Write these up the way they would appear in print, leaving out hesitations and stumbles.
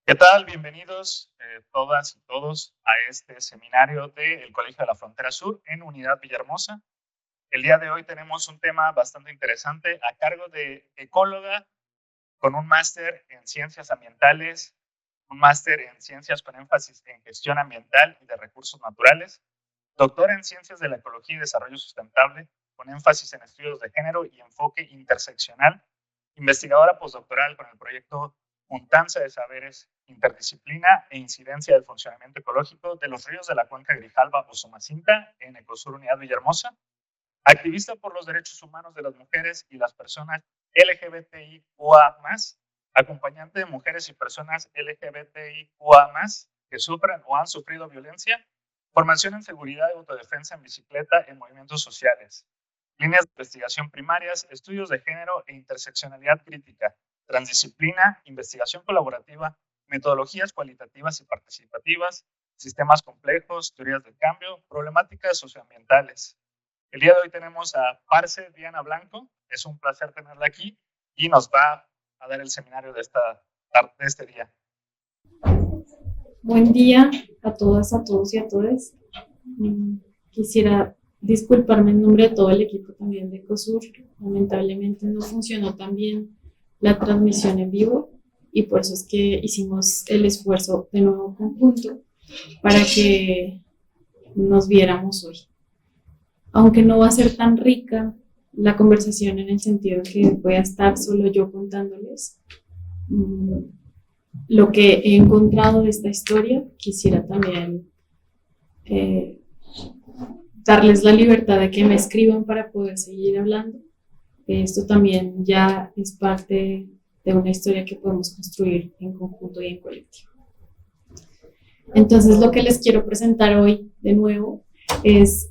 ¿Qué tal? Bienvenidos todas y todos a este seminario del Colegio de la Frontera Sur en Unidad Villahermosa. El día de hoy tenemos un tema bastante interesante a cargo de ecóloga con un máster en ciencias ambientales, un máster en ciencias con énfasis en gestión ambiental y de recursos naturales, doctora en ciencias de la ecología y desarrollo sustentable con énfasis en estudios de género y enfoque interseccional, investigadora postdoctoral con el proyecto Juntanza de Saberes, Interdisciplina e Incidencia del Funcionamiento Ecológico de los Ríos de la Cuenca Grijalva-Usumacinta en Ecosur Unidad Villahermosa, activista por los derechos humanos de las mujeres y las personas LGBTIQA+, acompañante de mujeres y personas LGBTIQA+, que sufren o han sufrido violencia, formación en seguridad y autodefensa en bicicleta en movimientos sociales, líneas de investigación primarias, estudios de género e interseccionalidad crítica, transdisciplina, investigación colaborativa, metodologías cualitativas y participativas, sistemas complejos, teorías del cambio, problemáticas socioambientales. El día de hoy tenemos a Parce Diana Blanco, es un placer tenerla aquí y nos va a dar el seminario de este día. Buen día a todas, a todos y a todas. Quisiera disculparme en nombre de todo el equipo también de Ecosur. Lamentablemente no funcionó tan bien la transmisión en vivo y por eso es que hicimos el esfuerzo de nuevo conjunto para que nos viéramos hoy. Aunque no va a ser tan rica la conversación en el sentido que voy a estar solo yo contándoles lo que he encontrado de esta historia, quisiera también darles la libertad de que me escriban para poder seguir hablando. Esto también ya es parte de una historia que podemos construir en conjunto y en colectivo. Entonces, lo que les quiero presentar hoy de nuevo es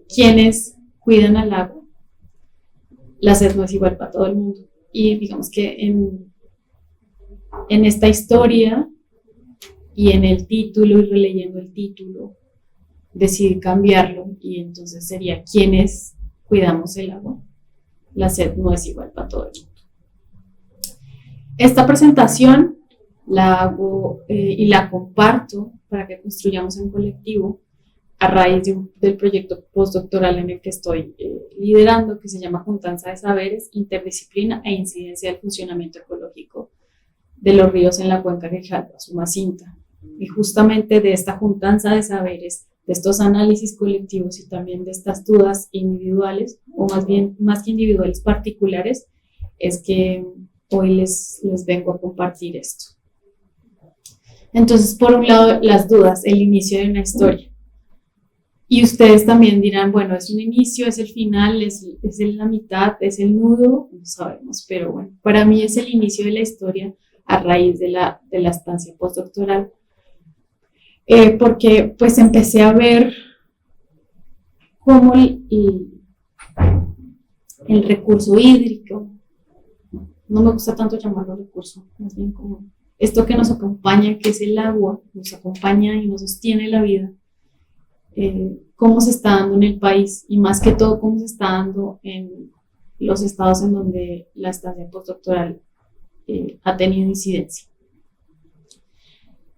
quiénes cuidan al agua. La sed no es igual para todo el mundo. Y digamos que en esta historia y en el título y releyendo el título, decidí cambiarlo y entonces sería ¿quiénes cuidamos el agua? La sed no es igual para todo el mundo. Esta presentación la hago y la comparto para que construyamos en colectivo a raíz del proyecto postdoctoral en el que estoy liderando, que se llama Juntanza de Saberes, Interdisciplina e Incidencia del Funcionamiento Ecológico de los Ríos en la Cuenca Grijalva-Usumacinta. Y justamente de esta juntanza de saberes, de estos análisis colectivos y también de estas dudas individuales, o más bien, más que individuales, particulares, es que hoy les vengo a compartir esto. Entonces, por un lado, las dudas, el inicio de una historia. Y ustedes también dirán, bueno, ¿es un inicio, es el final, es la mitad, es el nudo? No sabemos, pero bueno, para mí es el inicio de la historia a raíz de la estancia postdoctoral. Porque pues empecé a ver cómo el recurso hídrico, no me gusta tanto llamarlo recurso, más bien como esto que nos acompaña, que es el agua, nos acompaña y nos sostiene la vida, cómo se está dando en el país y más que todo cómo se está dando en los estados en donde la estancia postdoctoral ha tenido incidencia.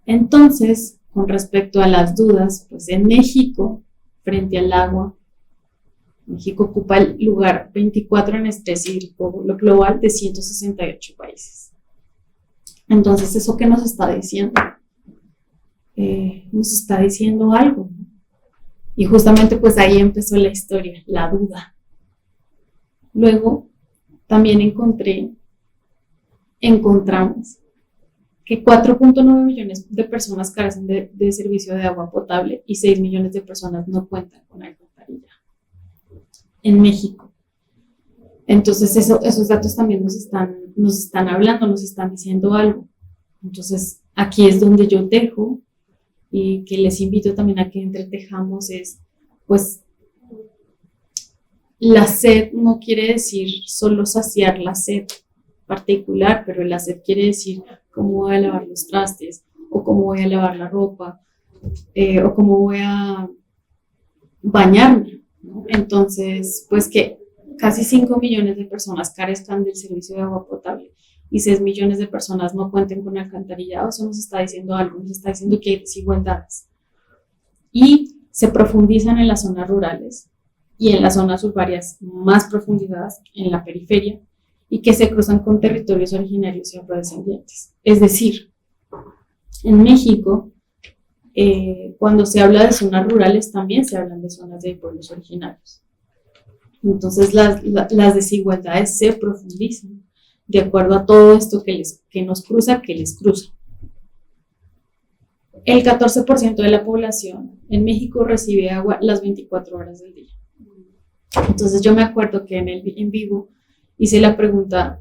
Entonces, con respecto a las dudas, pues en México, frente al agua, México ocupa el lugar 24 en estrés hídrico global de 168 países. Entonces, ¿eso qué nos está diciendo? Nos está diciendo algo, ¿no? Y justamente pues ahí empezó la historia, la duda. Luego, también encontramos que 4.9 millones de personas carecen de servicio de agua potable y 6 millones de personas no cuentan con alcantarilla en México. Entonces esos datos también nos están hablando, nos están diciendo algo. Entonces aquí es donde yo dejo y que les invito también a que entretejamos es, pues, la sed no quiere decir solo saciar la sed particular, pero la sed quiere decir cómo voy a lavar los trastes, o cómo voy a lavar la ropa, o cómo voy a bañarme, ¿no? Entonces, pues que casi 5 millones de personas carezcan del servicio de agua potable y 6 millones de personas no cuenten con alcantarillado, eso nos está diciendo algo, nos está diciendo que hay desigualdades. Y se profundizan en las zonas rurales y en las zonas urbanas más profundizadas, en la periferia, y que se cruzan con territorios originarios y afrodescendientes. Es decir, en México, cuando se habla de zonas rurales, también se hablan de zonas de pueblos originarios. Entonces, las desigualdades se profundizan de acuerdo a todo esto que nos cruza, que les cruza. El 14% de la población en México recibe agua las 24 horas del día. Entonces, yo me acuerdo que en vivo hice la pregunta,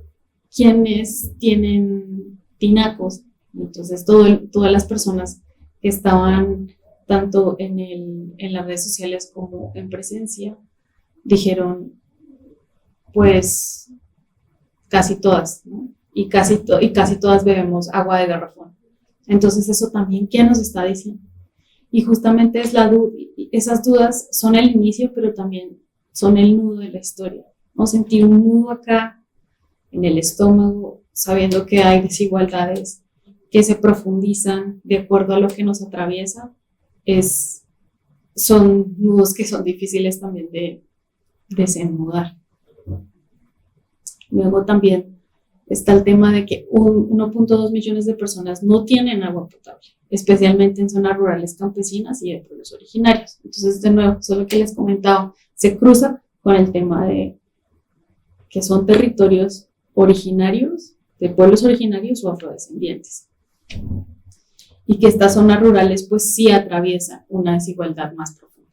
¿quiénes tienen tinacos? Entonces, todas las personas que estaban tanto en las redes sociales como en presencia, dijeron, pues, casi todas, ¿no? Y casi todas bebemos agua de garrafón. Entonces, eso también, ¿qué nos está diciendo? Y justamente esas dudas son el inicio, pero también son el nudo de la historia, ¿no? Sentir un nudo acá en el estómago, sabiendo que hay desigualdades que se profundizan de acuerdo a lo que nos atraviesa, son nudos que son difíciles también de desenmudar. Luego también está el tema de que 1.2 millones de personas no tienen agua potable, especialmente en zonas rurales campesinas y de pueblos originarios. Entonces, de nuevo, solo que les comentaba, se cruza con el tema de que son territorios originarios, de pueblos originarios o afrodescendientes. Y que estas zonas rurales pues sí atraviesan una desigualdad más profunda.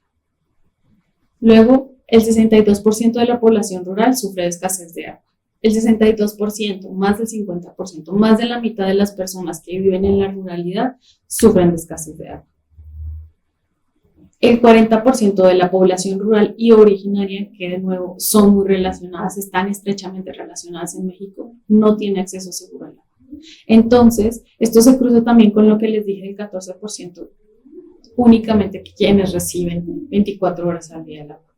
Luego, el 62% de la población rural sufre de escasez de agua. El 62%, más del 50%, más de la mitad de las personas que viven en la ruralidad sufren de escasez de agua. El 40% de la población rural y originaria, que de nuevo son muy relacionadas, están estrechamente relacionadas en México, no tiene acceso seguro al agua. Entonces, esto se cruza también con lo que les dije, el 14% únicamente quienes reciben 24 horas al día el agua.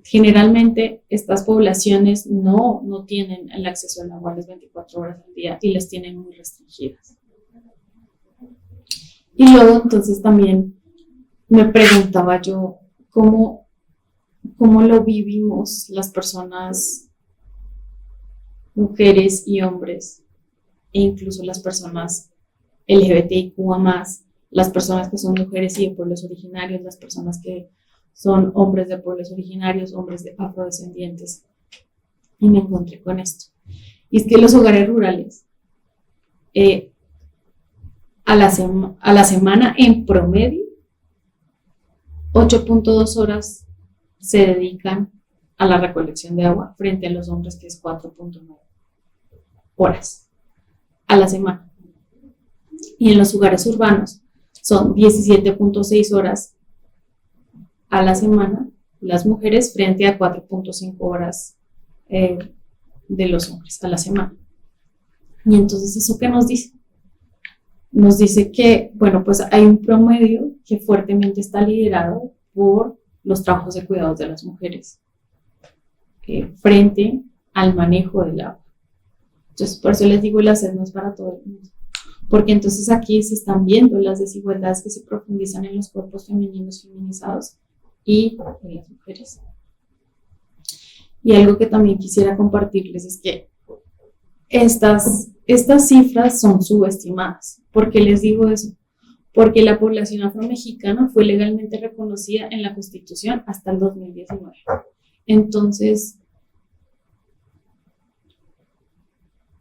Generalmente estas poblaciones no tienen el acceso al agua a las 24 horas al día y las tienen muy restringidas. Y luego entonces también me preguntaba yo cómo lo vivimos las personas, mujeres y hombres, e incluso las personas LGBTIQ+, las personas que son mujeres y de pueblos originarios, las personas que son hombres de pueblos originarios, hombres de afrodescendientes. Y me encontré con esto. Y es que los hogares rurales, a la semana en promedio, 8.2 horas se dedican a la recolección de agua, frente a los hombres que es 4.9 horas a la semana. Y en los hogares urbanos son 17.6 horas a la semana las mujeres frente a 4.5 horas de los hombres a la semana. Y entonces, ¿eso qué nos dice? Nos dice que, bueno, pues hay un promedio que fuertemente está liderado por los trabajos de cuidados de las mujeres frente al manejo del agua. Entonces, por eso les digo, la sed no es para todo el mundo. Porque entonces aquí se están viendo las desigualdades que se profundizan en los cuerpos femeninos feminizados y en las mujeres. Y algo que también quisiera compartirles es que estas cifras son subestimadas. ¿Por qué les digo eso? Porque la población afromexicana fue legalmente reconocida en la Constitución hasta el 2019. Entonces,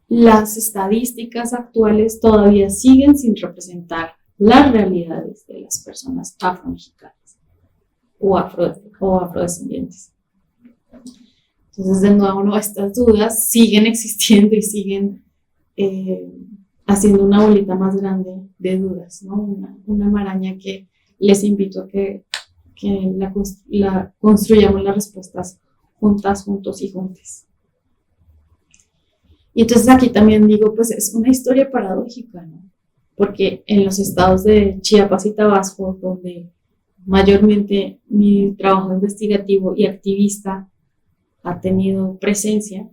las estadísticas actuales todavía siguen sin representar las realidades de las personas afromexicanas o afrodescendientes. Entonces, de nuevo, ¿no? Estas dudas siguen existiendo y siguen haciendo una bolita más grande de dudas, ¿no? Una maraña que les invito a que construyamos las respuestas juntas, juntos y juntes. Y entonces aquí también digo, pues es una historia paradójica, ¿no? Porque en los estados de Chiapas y Tabasco, donde mayormente mi trabajo investigativo y activista ha tenido presencia.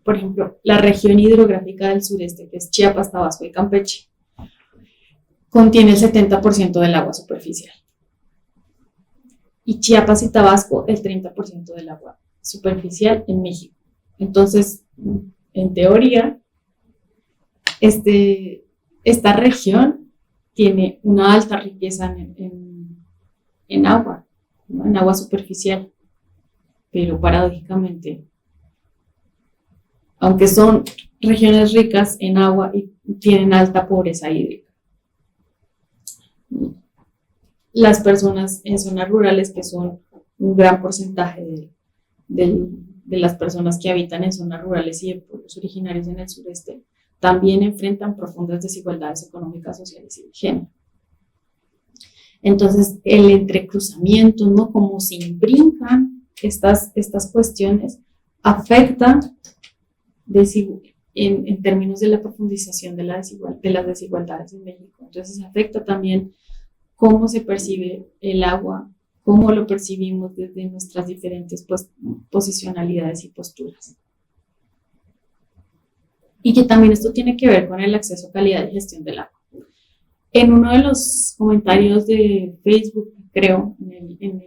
Por ejemplo, la región hidrográfica del sureste, que es Chiapas, Tabasco y Campeche, contiene el 70% del agua superficial. Y Chiapas y Tabasco el 30% del agua superficial en México. Entonces, en teoría, esta región tiene una alta riqueza en agua, ¿no? En agua superficial, pero paradójicamente, aunque son regiones ricas en agua y tienen alta pobreza hídrica. Las personas en zonas rurales, que son un gran porcentaje de las personas que habitan en zonas rurales y de pueblos originarios en el sureste, también enfrentan profundas desigualdades económicas, sociales y de género. Entonces, el entrecruzamiento, ¿no? Como se imbrincan estas cuestiones, afecta en términos de la profundización de las desigualdades en México. Entonces, afecta también cómo se percibe el agua, cómo lo percibimos desde nuestras diferentes posicionalidades y posturas. Y que también esto tiene que ver con el acceso a calidad y gestión del agua. En uno de los comentarios de Facebook, creo, en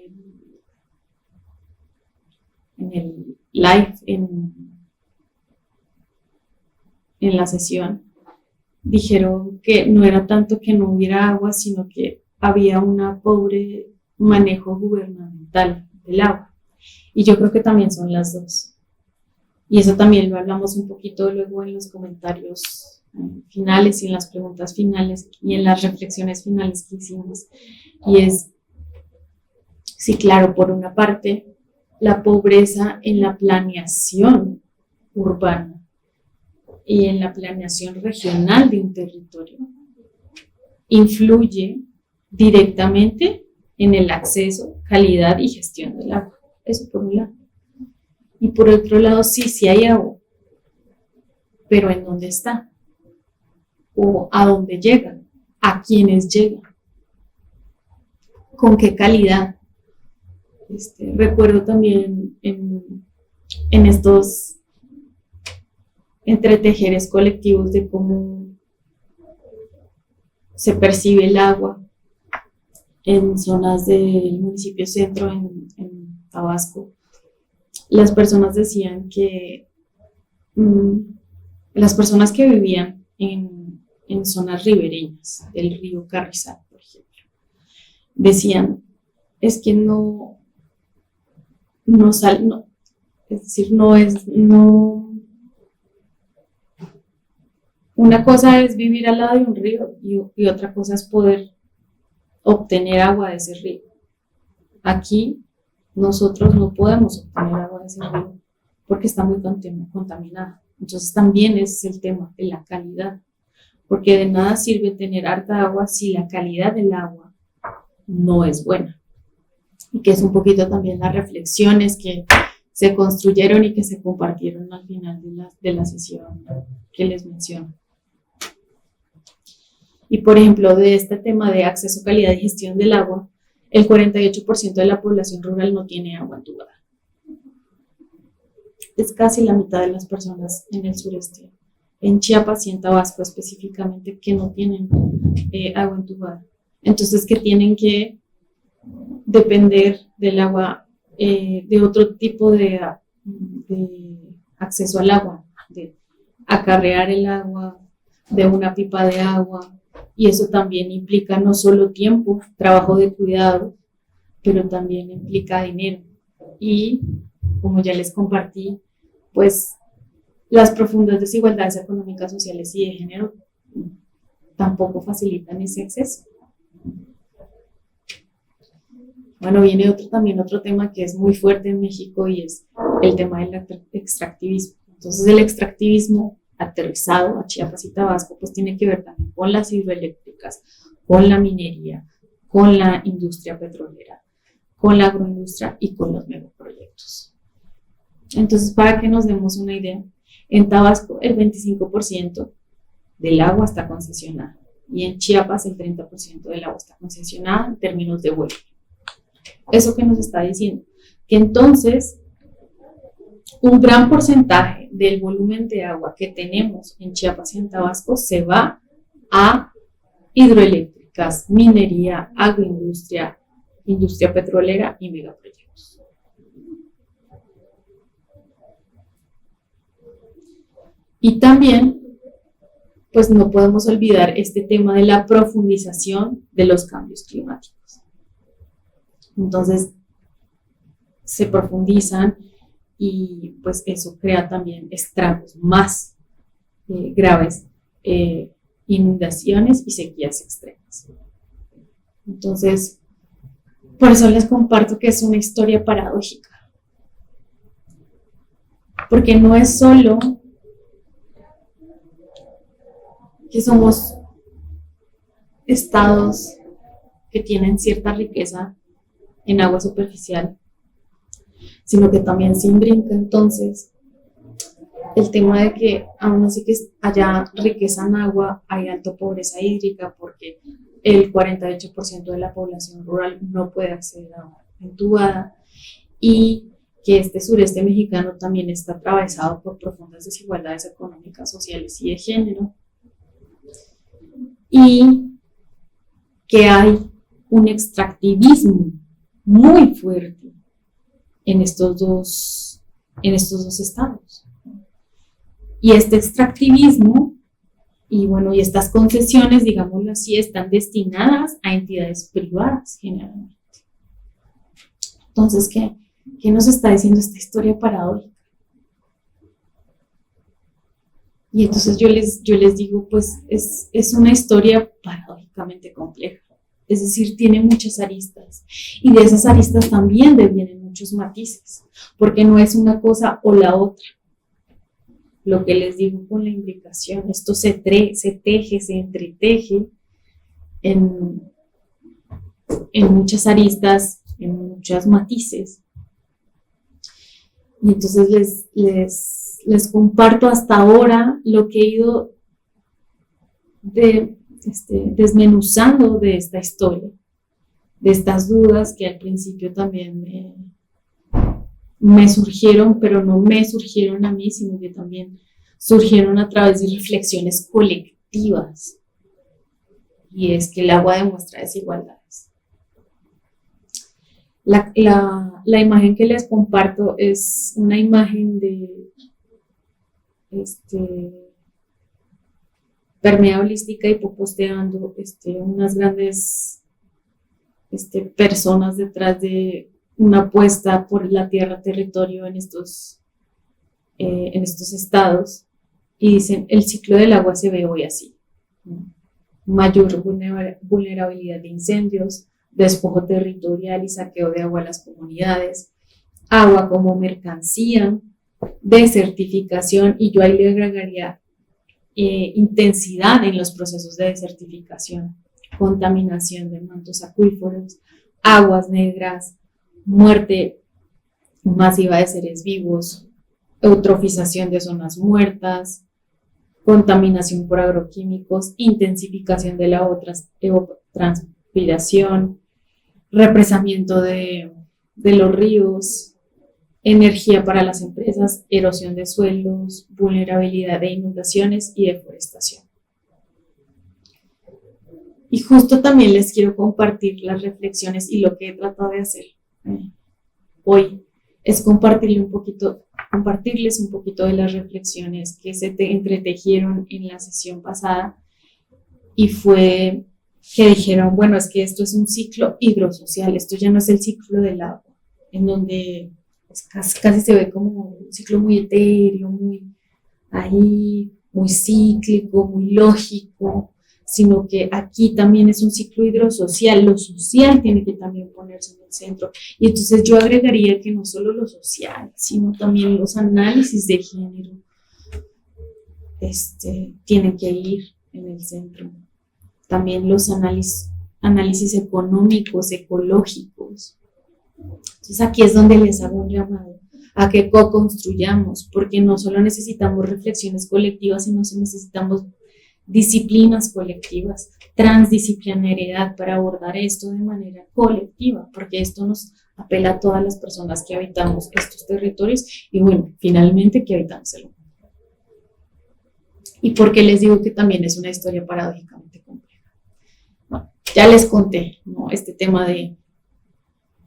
el live, en la sesión, dijeron que no era tanto que no hubiera agua, sino que había un pobre manejo gubernamental del agua. Y yo creo que también son las dos. Y eso también lo hablamos un poquito luego en los comentarios finales y en las preguntas finales y en las reflexiones finales que hicimos. Y es, sí, claro, por una parte, la pobreza en la planeación urbana y en la planeación regional de un territorio influye directamente en el acceso, calidad y gestión del agua. Eso por un lado. Y por otro lado, sí hay agua, pero ¿en dónde está? ¿O a dónde llega? ¿A quiénes llega? ¿Con qué calidad? Recuerdo también en estos entretejeres colectivos de cómo se percibe el agua en zonas del municipio centro, en Tabasco. Las personas decían que las personas que vivían en zonas ribereñas del río Carrizal, por ejemplo, decían, es que una cosa es vivir al lado de un río y otra cosa es poder obtener agua de ese río. Aquí nosotros no podemos obtener agua de ese río porque está muy contaminada. Entonces también ese es el tema de la calidad, porque de nada sirve tener harta agua si la calidad del agua no es buena. Y que es un poquito también las reflexiones que se construyeron y que se compartieron al final de la sesión que les menciono. Y por ejemplo, de este tema de acceso, calidad y gestión del agua, el 48% de la población rural no tiene agua entubada. Es casi la mitad de las personas en el sureste, en Chiapas y en Tabasco específicamente, que no tienen agua entubada. Entonces, que tienen que depender del agua, de otro tipo de acceso al agua, de acarrear el agua, de una pipa de agua. Y eso también implica no solo tiempo, trabajo de cuidado, pero también implica dinero. Y, como ya les compartí, pues las profundas desigualdades económicas, sociales y de género tampoco facilitan ese acceso. Bueno, viene otro tema que es muy fuerte en México y es el tema del extractivismo. Entonces, el extractivismo aterrizado a Chiapas y Tabasco, pues tiene que ver también con las hidroeléctricas, con la minería, con la industria petrolera, con la agroindustria y con los megaproyectos. Entonces, para que nos demos una idea, en Tabasco el 25% del agua está concesionada. y en Chiapas el 30% del agua está concesionada en términos de vuelo. ¿Eso qué nos está diciendo? Que entonces un gran porcentaje del volumen de agua que tenemos en Chiapas y en Tabasco se va a hidroeléctricas, minería, agroindustria, industria petrolera y megaproyectos. Y también, pues no podemos olvidar este tema de la profundización de los cambios climáticos. Entonces, se profundizan y pues eso crea también estragos más graves, inundaciones y sequías extremas. Entonces, por eso les comparto que es una historia paradójica, porque no es solo que somos estados que tienen cierta riqueza en agua superficial, sino que también se brinca entonces el tema de que aún así que haya riqueza en agua, hay alta pobreza hídrica porque el 48% de la población rural no puede acceder a agua entubada y que este sureste mexicano también está atravesado por profundas desigualdades económicas, sociales y de género, y que hay un extractivismo muy fuerte en estos dos estados. Y este extractivismo y bueno, y estas concesiones, digámoslo así, están destinadas a entidades privadas generalmente. Entonces, ¿qué nos está diciendo esta historia paradójica? Y entonces yo les digo, pues es una historia paradójicamente compleja. Es decir, tiene muchas aristas. Y de esas aristas también devienen muchos matices, porque no es una cosa o la otra. Lo que les digo con la imbricación, esto se teje, se entreteje en muchas aristas, en muchos matices. Y entonces les comparto hasta ahora lo que he ido desmenuzando de esta historia, de estas dudas que al principio también me surgieron, pero no me surgieron a mí, sino que también surgieron a través de reflexiones colectivas. Y es que el agua demuestra desigualdades. La imagen que les comparto es una imagen de permeada holística hipoposteando unas grandes personas detrás de una apuesta por la tierra territorio en estos estados, y dicen el ciclo del agua se ve hoy así, ¿no? Mayor vulnerabilidad de incendios, despojo territorial y saqueo de agua a las comunidades, agua como mercancía, desertificación, y yo ahí le agregaría intensidad en los procesos de desertificación, contaminación de mantos acuíferos, aguas negras, muerte masiva de seres vivos, eutrofización de zonas muertas, contaminación por agroquímicos, intensificación de la evapotranspiración, represamiento de los ríos, energía para las empresas, erosión de suelos, vulnerabilidad de inundaciones y deforestación. Y justo también les quiero compartir las reflexiones y lo que he tratado de hacer hoy es compartirles un poquito de las reflexiones que se entretejieron en la sesión pasada, y fue que dijeron, bueno, es que esto es un ciclo hidrosocial, esto ya no es el ciclo del agua, en donde casi se ve como un ciclo muy etéreo, muy cíclico, muy lógico, sino que aquí también es un ciclo hidrosocial, lo social tiene que también ponerse en el centro. Y entonces yo agregaría que no solo lo social, sino también los análisis de género tienen que ir en el centro. También los análisis económicos, ecológicos. Entonces aquí es donde les hago un llamado a que co-construyamos, porque no solo necesitamos reflexiones colectivas, sino necesitamos disciplinas colectivas, transdisciplinariedad para abordar esto de manera colectiva, porque esto nos apela a todas las personas que habitamos estos territorios y bueno, finalmente que habitamos el mundo. ¿Y por qué les digo que también es una historia paradójicamente compleja? Bueno, ya les conté, ¿no?, este tema de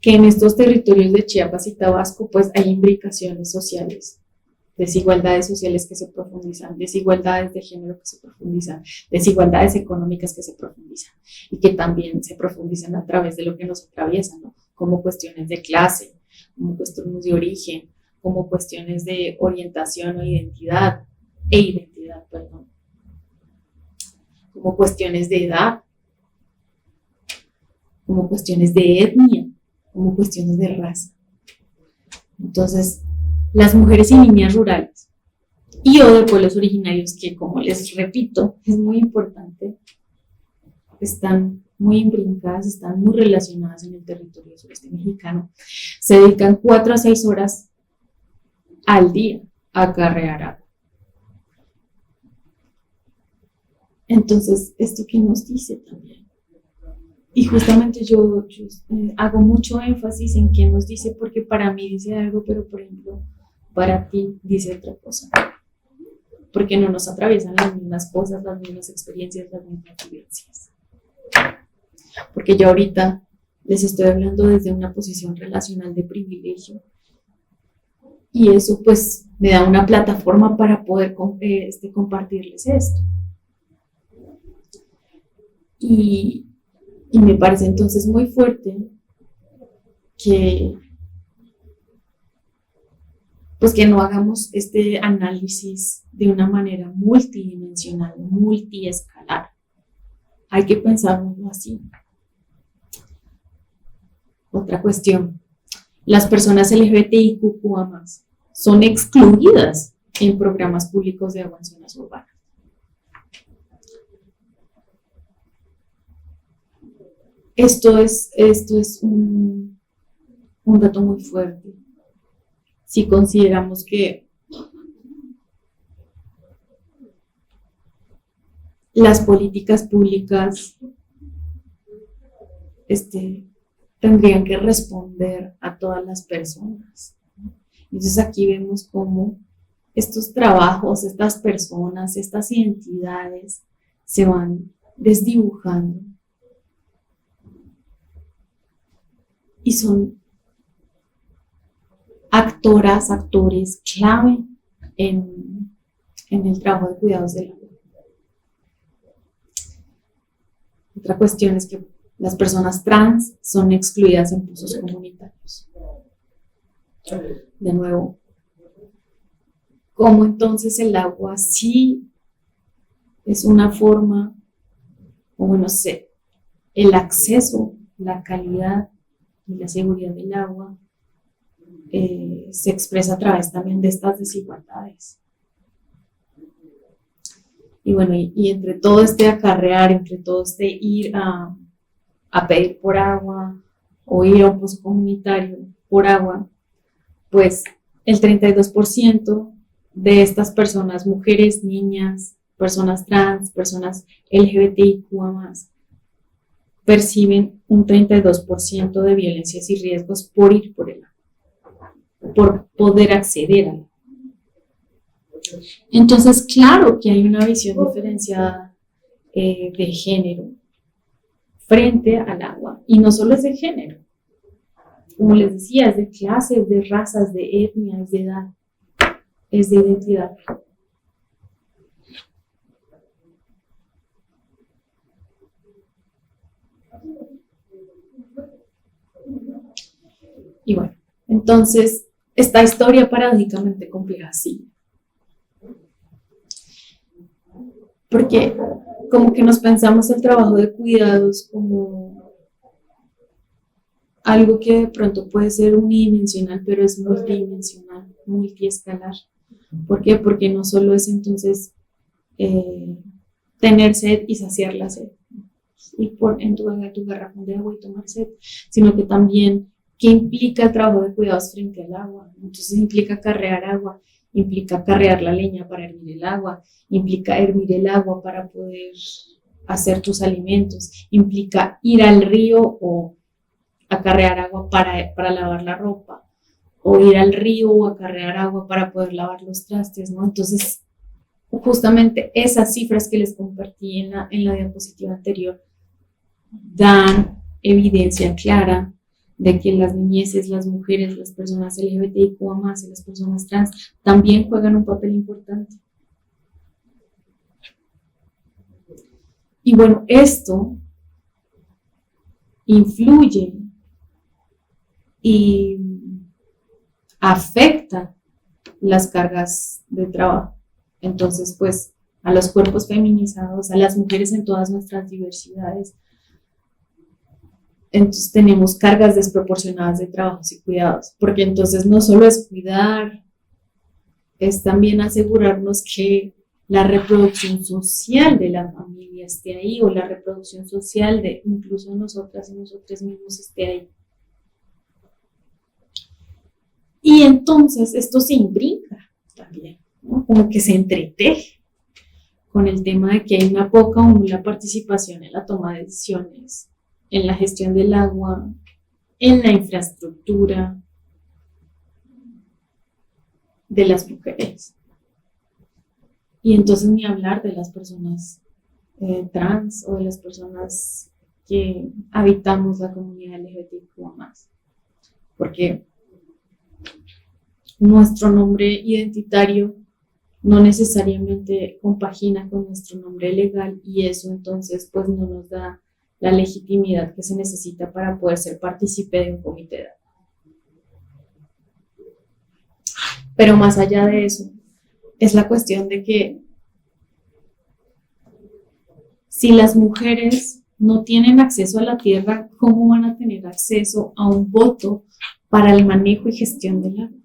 que en estos territorios de Chiapas y Tabasco pues hay imbricaciones sociales, desigualdades sociales que se profundizan, desigualdades de género que se profundizan, desigualdades económicas que se profundizan y que también se profundizan a través de lo que nos atraviesa, ¿no?, como cuestiones de clase, como cuestiones de origen, como cuestiones de orientación o identidad, como cuestiones de edad, como cuestiones de etnia, como cuestiones de raza. Entonces, las mujeres y niñas rurales y o de pueblos originarios que, como les repito, es muy importante, están muy imprintadas, están muy relacionadas en el territorio sureste mexicano, se dedican 4 a 6 horas al día a acarrear agua. Entonces, ¿esto qué nos dice también? Y justamente yo hago mucho énfasis en qué nos dice, porque para mí dice algo, pero por ejemplo, para ti dice otra cosa. Porque no nos atraviesan las mismas cosas, las mismas experiencias, las mismas vivencias. Porque yo ahorita les estoy hablando desde una posición relacional de privilegio. Y eso pues me da una plataforma para poder compartirles esto. Y me parece entonces muy fuerte que no hagamos este análisis de una manera multidimensional, multiescalar. Hay que pensarlo así. Otra cuestión. Las personas LGBTIQ+, son excluidas en programas públicos de agua en zonas urbanas. Esto es un dato muy fuerte. Si consideramos que las políticas públicas tendrían que responder a todas las personas. Entonces aquí vemos cómo estos trabajos, estas personas, estas identidades se van desdibujando y son actores clave en el trabajo de cuidados del agua. Otra cuestión es que las personas trans son excluidas en pozos comunitarios. De nuevo, ¿cómo entonces el agua sí es una forma, o bueno, el acceso, la calidad y la seguridad del agua se expresa a través también de estas desigualdades? Y bueno, y entre todo este acarrear, entre todo este ir a pedir por agua o ir a un pozo comunitario por agua, pues el 32% de estas personas, mujeres, niñas, personas trans, personas LGBTIQ+, perciben un 32% de violencias y riesgos por ir por el agua, por poder acceder al agua. Entonces, claro que hay una visión diferenciada de género frente al agua, y no solo es de género, como les decía, es de clase, es de raza, es de etnia, es de edad, es de identidad. Y bueno, entonces, esta historia paradójicamente compleja, sí. Porque como que nos pensamos el trabajo de cuidados como algo que de pronto puede ser unidimensional, pero es multidimensional, multiescalar. ¿Por qué? Porque no solo es entonces tener sed y saciar la sed, y en tu garrafón de agua y tomar sed, sino que también, ¿qué implica el trabajo de cuidados frente al agua? Entonces implica carrear agua, implica carrear la leña para hervir el agua, implica hervir el agua para poder hacer tus alimentos, implica ir al río o acarrear agua para lavar la ropa, o ir al río o acarrear agua para poder lavar los trastes, ¿no? Entonces, justamente esas cifras que les compartí en la diapositiva anterior dan evidencia clara de que las niñeces, las mujeres, las personas LGBTIQ+, y las personas trans también juegan un papel importante. Y bueno, esto influye y afecta las cargas de trabajo. Entonces, pues, a los cuerpos feminizados, a las mujeres en todas nuestras diversidades, entonces tenemos cargas desproporcionadas de trabajos y cuidados, porque entonces no solo es cuidar, es también asegurarnos que la reproducción social de la familia esté ahí, o la reproducción social de incluso nosotras y nosotros mismos esté ahí. Y entonces esto se imbrica también, ¿no? Como que se entreteje con el tema de que hay una poca o nula participación en la toma de decisiones, en la gestión del agua, en la infraestructura de las mujeres. Y entonces ni hablar de las personas trans o de las personas que habitamos la comunidad LGBTQ+, porque nuestro nombre identitario no necesariamente compagina con nuestro nombre legal, y eso entonces pues no nos da la legitimidad que se necesita para poder ser partícipe de un comité de edad. Pero más allá de eso, es la cuestión de que si las mujeres no tienen acceso a la tierra, ¿cómo van a tener acceso a un voto para el manejo y gestión del agua?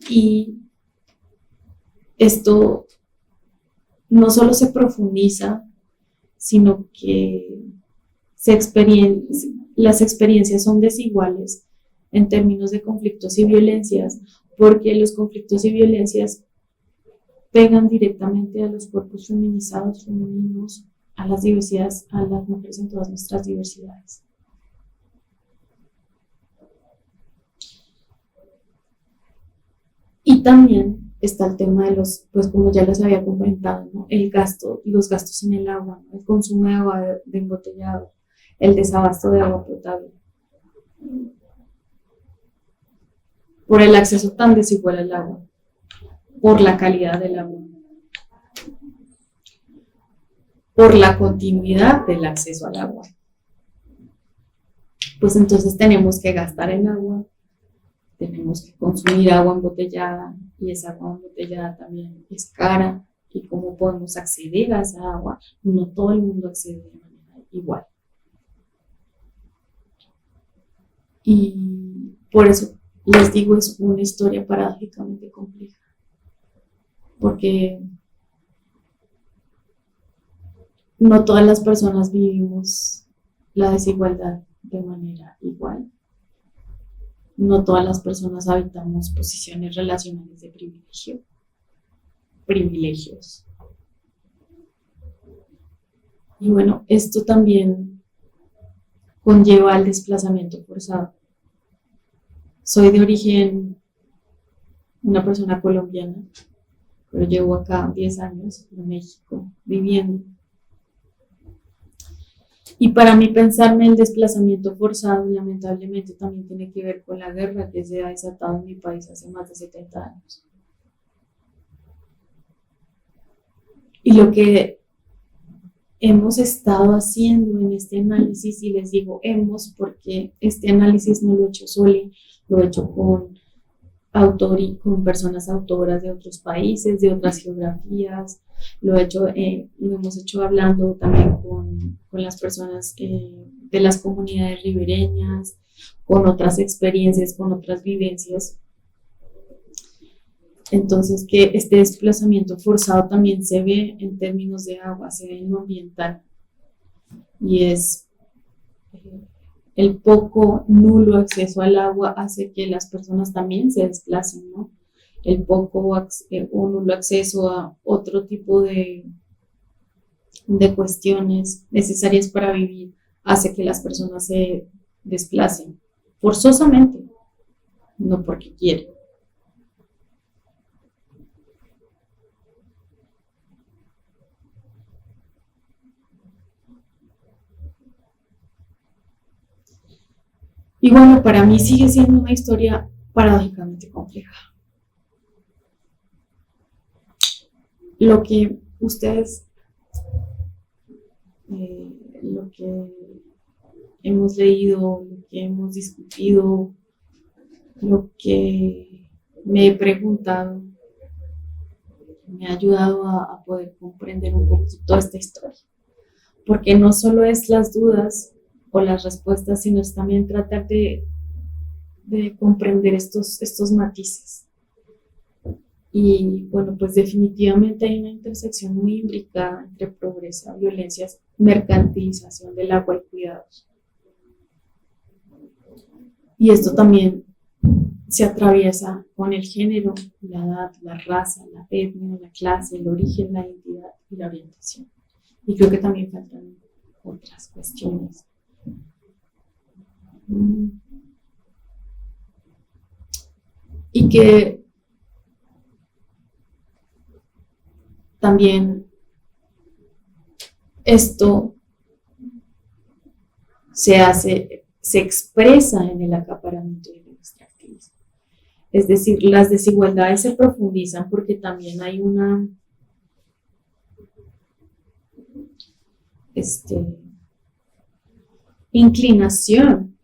Y esto no solo se profundiza, sino que las experiencias son desiguales en términos de conflictos y violencias, porque los conflictos y violencias pegan directamente a los cuerpos feminizados, femeninos, a las diversidades, a las mujeres en todas nuestras diversidades. Y también está el tema de los, pues como ya les había comentado, ¿no? Los gastos en el agua, ¿no? El consumo de agua de embotellado, el desabasto de agua potable, por el acceso tan desigual al agua, por la calidad del agua, por la continuidad del acceso al agua. Pues entonces tenemos que gastar en agua, tenemos que consumir agua embotellada, y esa agua embotellada también es cara. ¿Y cómo podemos acceder a esa agua? No todo el mundo accede de manera igual. Y por eso les digo, es una historia paradójicamente compleja, porque no todas las personas vivimos la desigualdad de manera igual. No todas las personas habitamos posiciones relacionales de privilegios. Y bueno, esto también conlleva al desplazamiento forzado. Soy de origen, una persona colombiana, pero llevo acá 10 años en México viviendo. Y para mí pensarme el desplazamiento forzado, lamentablemente, también tiene que ver con la guerra que se ha desatado en mi país hace más de 70 años. Y lo que hemos estado haciendo en este análisis, y les digo hemos porque este análisis no lo he hecho sola, lo he hecho con personas autoras de otros países, de otras geografías, lo hemos hecho hablando también con las personas de las comunidades ribereñas, con otras experiencias, con otras vivencias. Entonces, que este desplazamiento forzado también se ve en términos de agua, se ve en lo ambiental, y es el poco nulo acceso al agua hace que las personas también se desplacen, ¿no? El poco o nulo acceso a otro tipo de cuestiones necesarias para vivir hace que las personas se desplacen forzosamente, no porque quieren. Y bueno, para mí sigue siendo una historia paradójicamente compleja. Lo que ustedes, lo que hemos leído, lo que hemos discutido, lo que me he preguntado, me ha ayudado a poder comprender un poco toda esta historia. Porque no solo es las dudas o las respuestas, sino es también tratar de comprender estos matices. Y bueno, pues definitivamente hay una intersección muy imbricada entre pobreza, violencia, mercantilización del agua y cuidados. Y esto también se atraviesa con el género, la edad, la raza, la etnia, la clase, el origen, la identidad y la orientación. Y creo que también faltan otras cuestiones. Y que también esto se expresa en el acaparamiento y el extractivismo. Es decir, las desigualdades se profundizan porque también hay una inclinación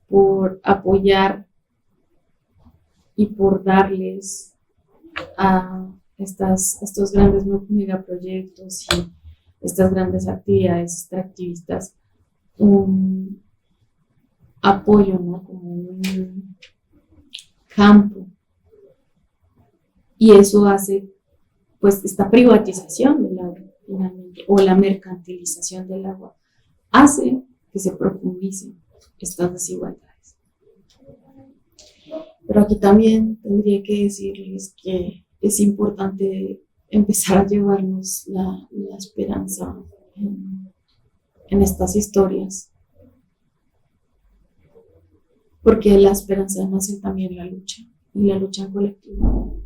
por apoyar y por darles a estos grandes megaproyectos y estas grandes actividades extractivistas un apoyo, ¿no? Como un campo. Y eso hace, pues, esta privatización del agua, finalmente, o la mercantilización del agua, hace que se profundicen estas desigualdades. Pero aquí también tendría que decirles que es importante empezar a llevarnos la esperanza en estas historias, porque la esperanza nace también la lucha, y la lucha en colectivo.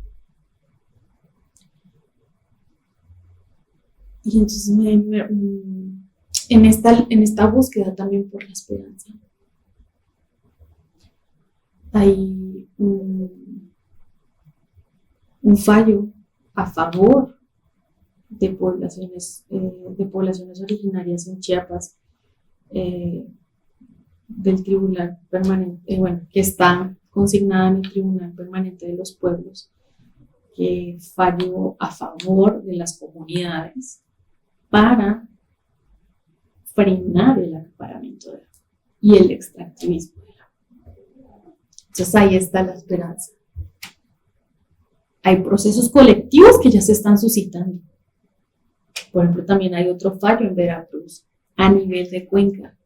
Y entonces en esta búsqueda también por la esperanza hay un fallo a favor de poblaciones originarias en Chiapas, del Tribunal Permanente, que está consignada en el Tribunal Permanente de los Pueblos, que falló a favor de las comunidades para frenar el acaparamiento del agua y el extractivismo del agua. Entonces ahí está la esperanza. Hay procesos colectivos que ya se están suscitando. Por ejemplo, también hay otro fallo en Veracruz a nivel de cuenca,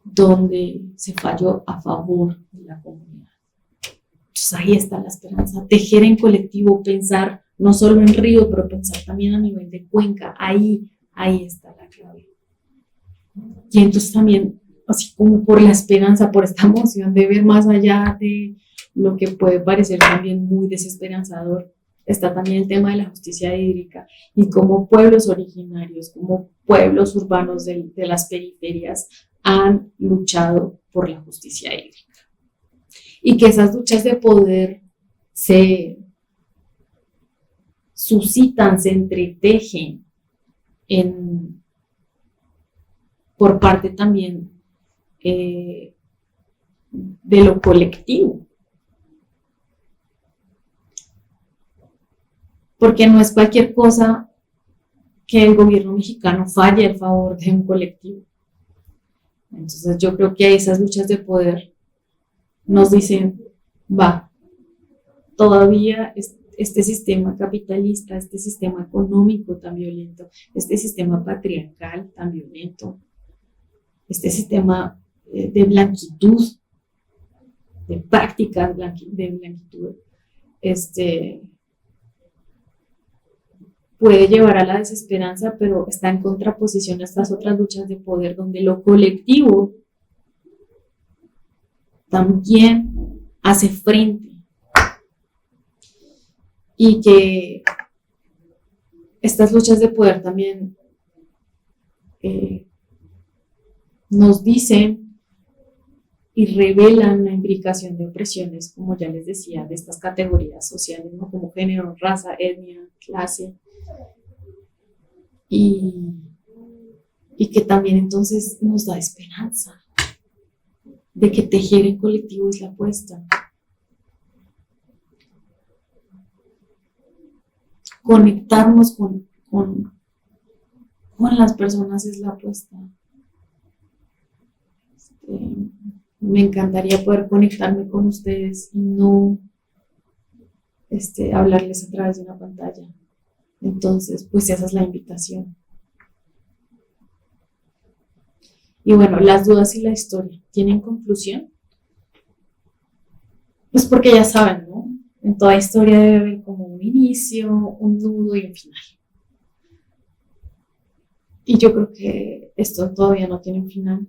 donde se falló a favor de la comunidad. Entonces ahí está la esperanza, tejer en colectivo, pensar no solo en río, pero pensar también a nivel de cuenca, ahí está la clave. Y entonces también, así como por la esperanza, por esta emoción de ver más allá de lo que puede parecer también muy desesperanzador, está también el tema de la justicia hídrica y cómo pueblos originarios, como pueblos urbanos de las periferias han luchado por la justicia hídrica. Y que esas luchas de poder se suscitan, se entretejen por parte también de lo colectivo. Porque no es cualquier cosa que el gobierno mexicano falle a favor de un colectivo. Entonces yo creo que esas luchas de poder nos dicen, todavía este sistema capitalista, este sistema económico tan violento, este sistema patriarcal tan violento, este sistema de blanquitud, de prácticas de blanquitud, puede llevar a la desesperanza, pero está en contraposición a estas otras luchas de poder donde lo colectivo también hace frente y que estas luchas de poder también nos dicen y revelan la imbricación de opresiones, como ya les decía, de estas categorías sociales, ¿no? Como género, raza, etnia, clase, y que también entonces nos da esperanza de que tejer en colectivo es la apuesta. Conectarnos con las personas es la apuesta. Me encantaría poder conectarme con ustedes y no hablarles a través de una pantalla. Entonces, pues esa es la invitación. Y bueno, las dudas y la historia, ¿tienen conclusión? Pues porque ya saben, ¿no? En toda historia debe haber como un inicio, un nudo y un final. Y yo creo que esto todavía no tiene un final.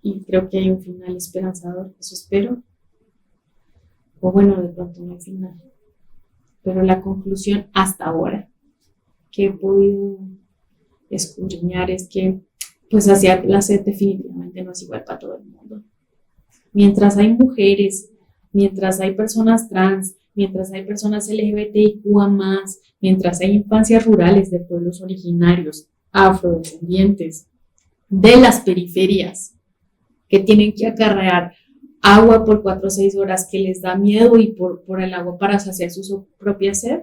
Y creo que hay un final esperanzador, eso espero. O bueno, de pronto no hay final. Pero la conclusión hasta ahora que he podido escudriñar es que pues hacia la sed definitivamente no es igual para todo el mundo. Mientras hay mujeres, mientras hay personas trans, mientras hay personas LGBTIQA+, mientras hay infancias rurales de pueblos originarios, afrodescendientes, de las periferias, que tienen que acarrear agua por 4 o 6 horas, que les da miedo y por el agua para saciar su propia sed,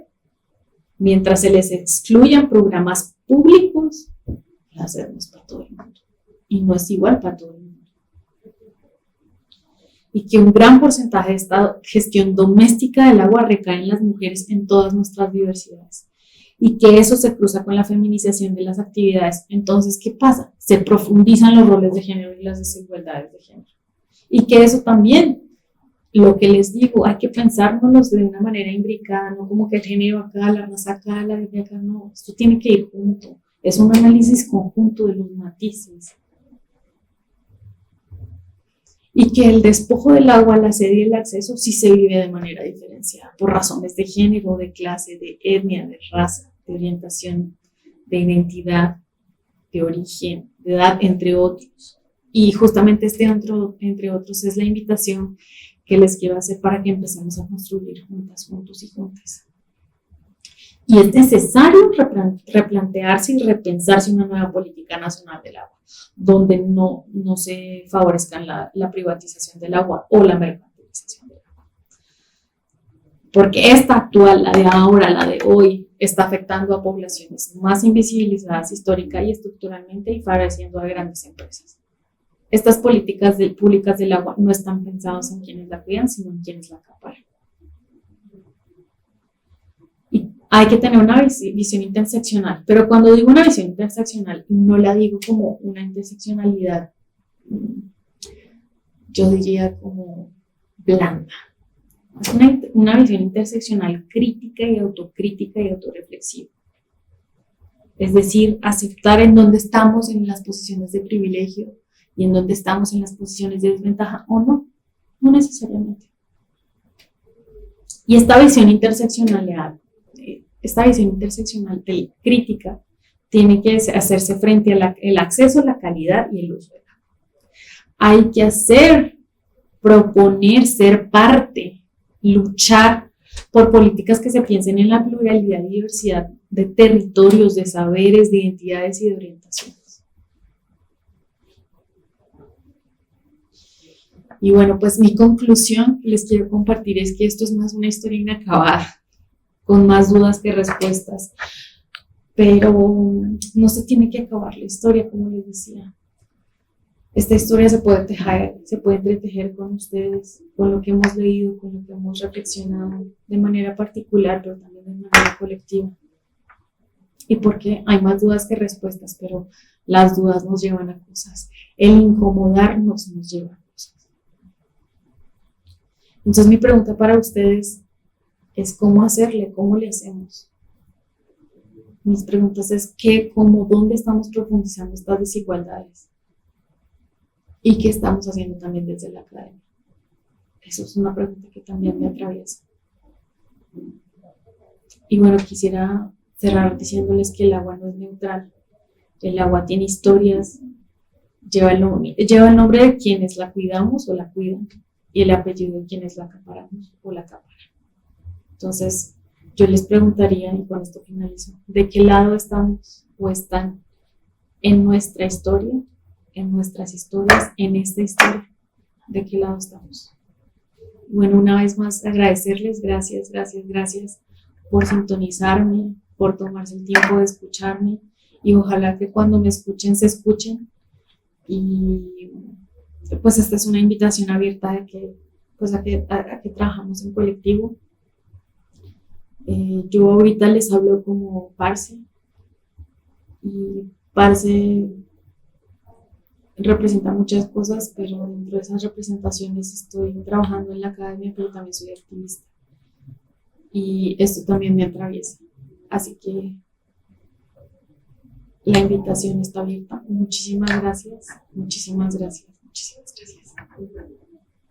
mientras se les excluyan programas públicos, la sed no es para todo el mundo y no es igual para todo el mundo. Y que un gran porcentaje de esta gestión doméstica del agua recae en las mujeres en todas nuestras diversidades. Y que eso se cruza con la feminización de las actividades. Entonces, ¿qué pasa? Se profundizan los roles de género y las desigualdades de género. Y que eso también, lo que les digo, hay que pensárnoslos de una manera imbricada, no como que el género acá, la raza acá, la etnia acá, no. Esto tiene que ir junto. Es un análisis conjunto de los matices. Y que el despojo del agua, la sed y el acceso sí se vive de manera diferenciada, por razones de género, de clase, de etnia, de raza, de orientación, de identidad, de origen, de edad, entre otros. Y justamente entre otros, es la invitación que les quiero hacer para que empecemos a construir juntas, juntos y juntas. Y es necesario replantearse y repensarse una nueva política nacional del agua, donde no se favorezcan la privatización del agua o la mercantilización del agua. Porque esta actual, la de ahora, la de hoy, está afectando a poblaciones más invisibilizadas histórica y estructuralmente y favoreciendo a grandes empresas. Estas políticas públicas del agua no están pensadas en quienes la cuidan, sino en quienes la acaparan. Hay que tener una visión interseccional, pero cuando digo una visión interseccional, no la digo como una interseccionalidad, yo diría como blanda. Es una visión interseccional crítica y autocrítica y autorreflexiva. Es decir, aceptar en dónde estamos en las posiciones de privilegio y en dónde estamos en las posiciones de desventaja o no, no necesariamente. Y esta visión interseccional de crítica tiene que hacerse frente al acceso, la calidad y el uso del agua. Hay que proponer, ser parte, luchar por políticas que se piensen en la pluralidad y diversidad de territorios, de saberes, de identidades y de orientaciones. Y bueno, pues mi conclusión que les quiero compartir es que esto es más una historia inacabada, con más dudas que respuestas, pero no se tiene que acabar la historia, como les decía. Esta historia se puede entretejer con ustedes, con lo que hemos leído, con lo que hemos reflexionado de manera particular, pero también de manera colectiva. Y porque hay más dudas que respuestas, pero las dudas nos llevan a cosas, el incomodarnos nos lleva a cosas. Entonces mi pregunta para ustedes es cómo hacerle, cómo le hacemos. Mis preguntas es qué, cómo, dónde estamos profundizando estas desigualdades y qué estamos haciendo también desde la academia. Eso es una pregunta que también me atraviesa. Y bueno, quisiera cerrar diciéndoles que el agua no es neutral. El agua tiene historias, lleva el nombre de quienes la cuidamos o la cuidan y el apellido de quienes la acaparamos o la acaparan. Entonces, yo les preguntaría, y con esto finalizo, ¿de qué lado estamos o están en nuestra historia, en nuestras historias, en esta historia? ¿De qué lado estamos? Bueno, una vez más agradecerles, gracias por sintonizarme, por tomarse el tiempo de escucharme y ojalá que cuando me escuchen se escuchen. Y pues esta es una invitación abierta de que, pues a que trabajamos en colectivo. Yo ahorita les hablo como Parce y Parce representa muchas cosas, pero dentro de esas representaciones estoy trabajando en la academia, pero también soy activista y esto también me atraviesa, así que la invitación está abierta. Muchísimas gracias, muchísimas gracias, muchísimas gracias.